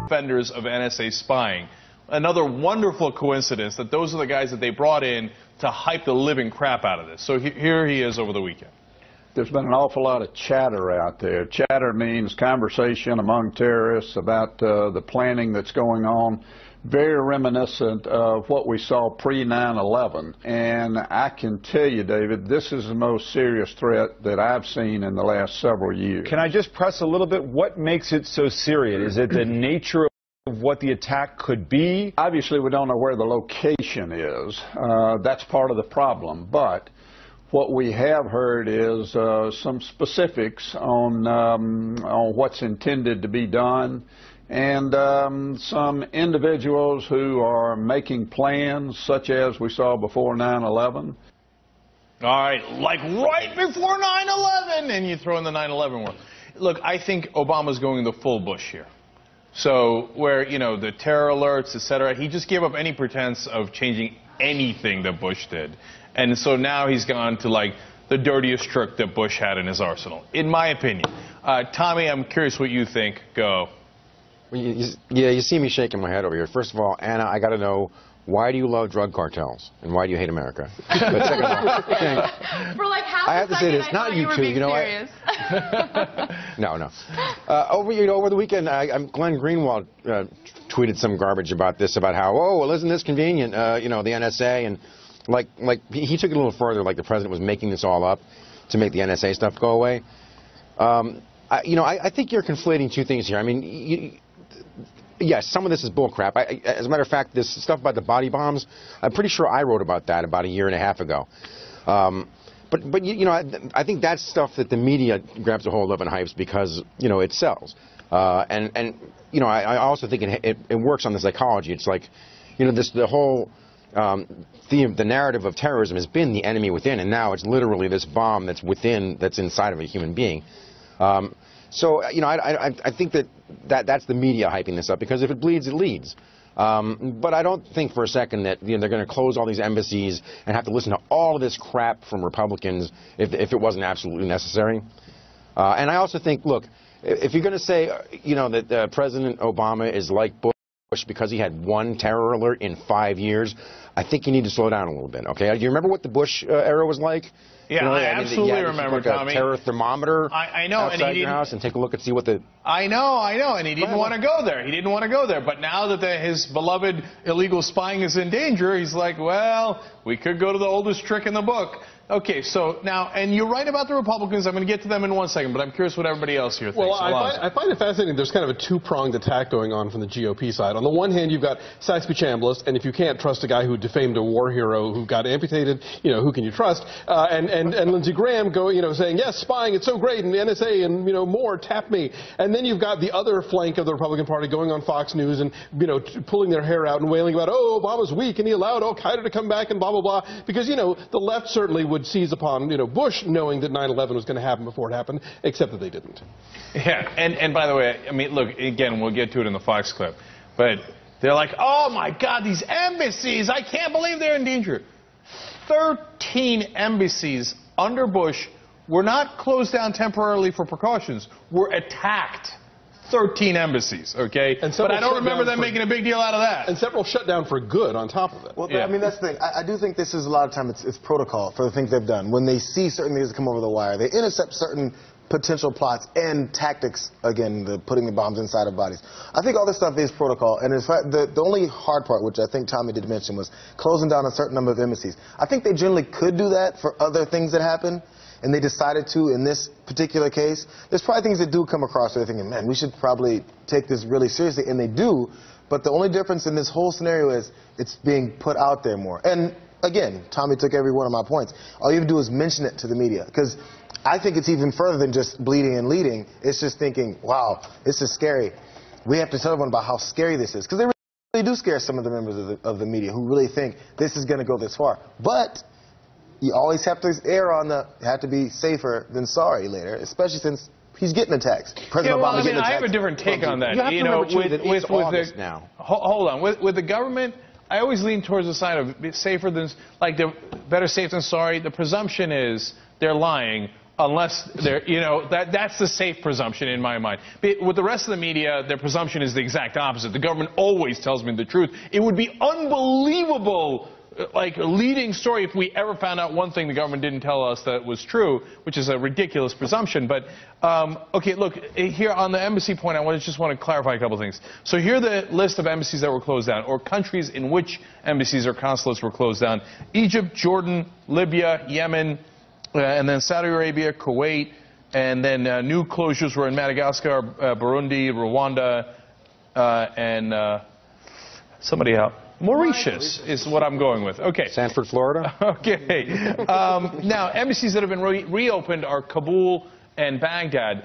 offenders of NSA spying. Another wonderful coincidence that those are the guys that they brought in to hype the living crap out of this. So here he is over the weekend. There's been an awful lot of chatter out there. Chatter means conversation among terrorists about the planning that's going on, very reminiscent of what we saw pre-9/11. And I can tell you, David, this is the most serious threat that I've seen in the last several years. Can I just press a little bit? What makes it so serious? Is it the nature of what the attack could be? Obviously, we don't know where the location is. That's part of the problem. But what we have heard is some specifics on what's intended to be done, and some individuals who are making plans, such as we saw before 9/11. All right, like right before 9/11, and you throw in the 9/11 world. Look, I think Obama's going the full Bush here. So where, you know, the terror alerts, et cetera, he just gave up any pretense of changing anything that Bush did. And so now he's gone to, like, the dirtiest trick that Bush had in his arsenal, in my opinion. Tommy, I'm curious what you think. Go. Well, you see me shaking my head over here. First of all, Anna, I got to know, why do you love drug cartels? And why do you hate America? But second of all, for like half I have a to say second, this, I not thought you were two, being you know serious. No. Over the weekend, Glenn Greenwald tweeted some garbage about this, about how, oh, well, isn't this convenient? You know, the NSA, and like he took it a little further, like the president was making this all up to make the NSA stuff go away. I think you're conflating two things here. I mean, yes, some of this is bullcrap. As a matter of fact, this stuff about the body bombs, I'm pretty sure I wrote about that about a year and a half ago. But you know, I think that's stuff that the media grabs a hold of and hypes because, you know, it sells. And you know, I also think it works on the psychology. It's like, you know, the whole the narrative of terrorism has been the enemy within, and now it's literally this bomb that's within, that's inside of a human being. So, you know, I think that's the media hyping this up, because if it bleeds, it leads. But I don't think for a second that, you know, they're going to close all these embassies and have to listen to all of this crap from Republicans if it wasn't absolutely necessary. And I also think, look, if you're going to say, you know, that President Obama is like Bush because he had one terror alert in 5 years, I think you need to slow down a little bit, okay? Do you remember what the Bush era was like? Yeah, you know, I absolutely remember, like Tommy. A terror thermometer I know, outside and your house and take a look and see what the... I know, and he didn't want to go there. He didn't want to go there. But now that his beloved illegal spying is in danger, he's like, well, we could go to the oldest trick in the book. Okay, so now, and you're right about the Republicans. I'm going to get to them in 1 second, but I'm curious what everybody else here thinks. Well, I find it fascinating. There's kind of a two-pronged attack going on from the GOP side. On the one hand, you've got Saxby Chambliss, and if you can't trust a guy who defamed a war hero who got amputated, you know, who can you trust? And Lindsey Graham saying, yes, spying, it's so great, and the NSA, and, you know, more, tap me. And then you've got the other flank of the Republican Party going on Fox News and, you know, pulling their hair out and wailing about, oh, Obama's weak, and he allowed Al-Qaeda to come back, and blah, blah, blah. Because, you know, the left certainly would seize upon, you know, Bush knowing that 9/11 was going to happen before it happened, except that they didn't. Yeah, and by the way, I mean, look, again, we'll get to it in the Fox clip, but they're like, oh, my God, these embassies, I can't believe they're in danger. 13 embassies under Bush were not closed down temporarily for precautions, were attacked. 13 embassies, okay? But I don't remember them making a big deal out of that. And several shut down for good on top of it. Well, yeah. I mean, that's the thing. I do think this is a lot of time it's protocol for the things they've done. When they see certain things that come over the wire, they intercept certain potential plots and tactics, again, the putting the bombs inside of bodies. I think all this stuff is protocol, and in fact, the only hard part, which I think Tommy did mention, was closing down a certain number of embassies. I think they generally could do that for other things that happen, and they decided to in this particular case. There's probably things that do come across where they're thinking, man, we should probably take this really seriously, and they do, but the only difference in this whole scenario is it's being put out there more. And again, Tommy took every one of my points. All you have to do is mention it to the media, because I think it's even further than just bleeding and leading. It's just thinking, wow, this is scary. We have to tell everyone about how scary this is, because they really do scare some of the members of the media who really think this is going to go this far. But you always have to err on have to be safer than sorry later, especially since he's getting attacks. President Obama getting attacks. I have a different take on that. You know, with August now. Hold on. With the government, I always lean towards the side of safer than, like, better safe than sorry. The presumption is they're lying Unless they're, that's the safe presumption in my mind. But with the rest of the media, their presumption is the exact opposite. The government always tells me the truth. It would be unbelievable, like a leading story, if we ever found out one thing the government didn't tell us that was true, which is a ridiculous presumption. But, okay, look, here on the embassy point, I just want to clarify a couple things. So here are the list of embassies that were closed down, or countries in which embassies or consulates were closed down. Egypt, Jordan, Libya, Yemen, and then Saudi Arabia, Kuwait, and then new closures were in Madagascar, Burundi, Rwanda, and somebody else. Mauritius is what I'm going with. Okay. Sanford, Florida. Okay. Now, embassies that have been reopened are Kabul and Baghdad,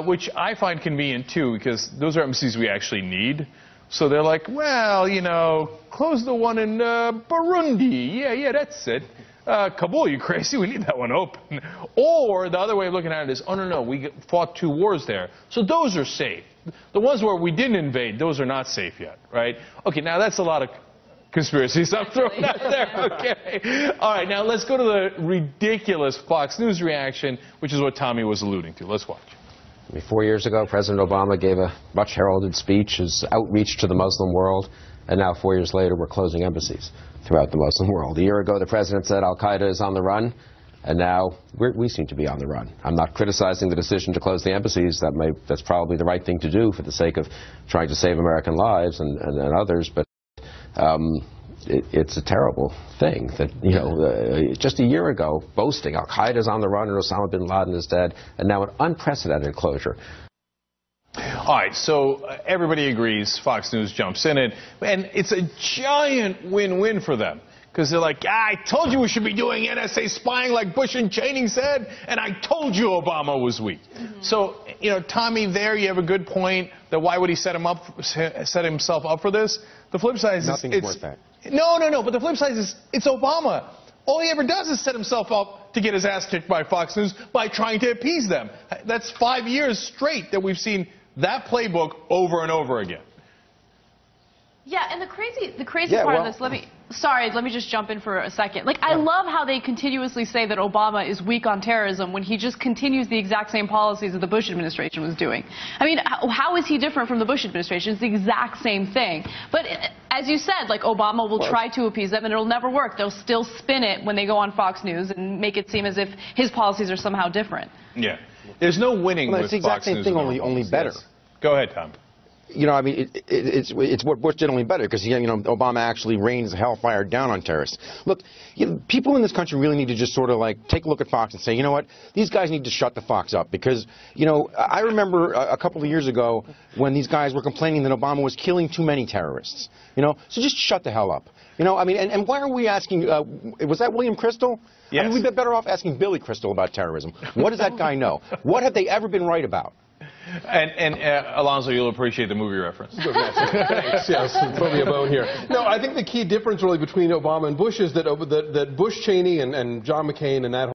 which I find convenient, too, because those are embassies we actually need. So they're like, well, close the one in Burundi. Yeah, that's it. Kabul, you crazy? We need that one open. Or the other way of looking at it is, oh, no, we fought 2 wars there. So those are safe. The ones where we didn't invade, those are not safe yet, right? Okay, now that's a lot of conspiracies I'm throwing out there. Okay. All right, now let's go to the ridiculous Fox News reaction, which is what Tommy was alluding to. Let's watch. 4 years ago, President Obama gave a much heralded speech, his outreach to the Muslim world, and now 4 years later, we're closing embassies throughout the Muslim world. A year ago, the president said al-Qaeda is on the run, and now we seem to be on the run. I'm not criticizing the decision to close the embassies. That's probably the right thing to do for the sake of trying to save American lives and others, but it's a terrible thing that, just a year ago, boasting al-Qaeda's on the run and Osama bin Laden is dead, and now an unprecedented closure. All right, so everybody agrees. Fox News jumps in it, and it's a giant win-win for them. Because they're like, I told you we should be doing NSA spying like Bush and Cheney said, and I told you Obama was weak. Mm-hmm. So, Tommy, there you have a good point that why would he set himself up for this? The flip side is nothing's worth that. No, but the flip side is it's Obama. All he ever does is set himself up to get his ass kicked by Fox News by trying to appease them. That's 5 years straight that we've seen that playbook over and over again. Yeah, and the crazy part of this, let me just jump in for a second. I love how they continuously say that Obama is weak on terrorism when he just continues the exact same policies that the Bush administration was doing. I mean, how is he different from the Bush administration? It's the exact same thing. But as you said, Obama will try to appease them, and it'll never work. They'll still spin it when they go on Fox News and make it seem as if his policies are somehow different. Yeah. There's no winning with Fox News. It's the exact same thing, only better. Yes. Go ahead, Tom. It's what Bush did, only better, because Obama actually rains hellfire down on terrorists. Look, people in this country really need to just sort of take a look at Fox and say, you know what, these guys need to shut the Fox up, because I remember a couple of years ago when these guys were complaining that Obama was killing too many terrorists. So just shut the hell up. And why are we asking? Was that William Crystal? Yes. I mean, we'd be better off asking Billy Crystal about terrorism. What does that guy know? What have they ever been right about? And Alonzo, you'll appreciate the movie reference. Thanks. Yes, throw me a bone here. No, I think the key difference really between Obama and Bush is that Bush, Cheney, and John McCain and that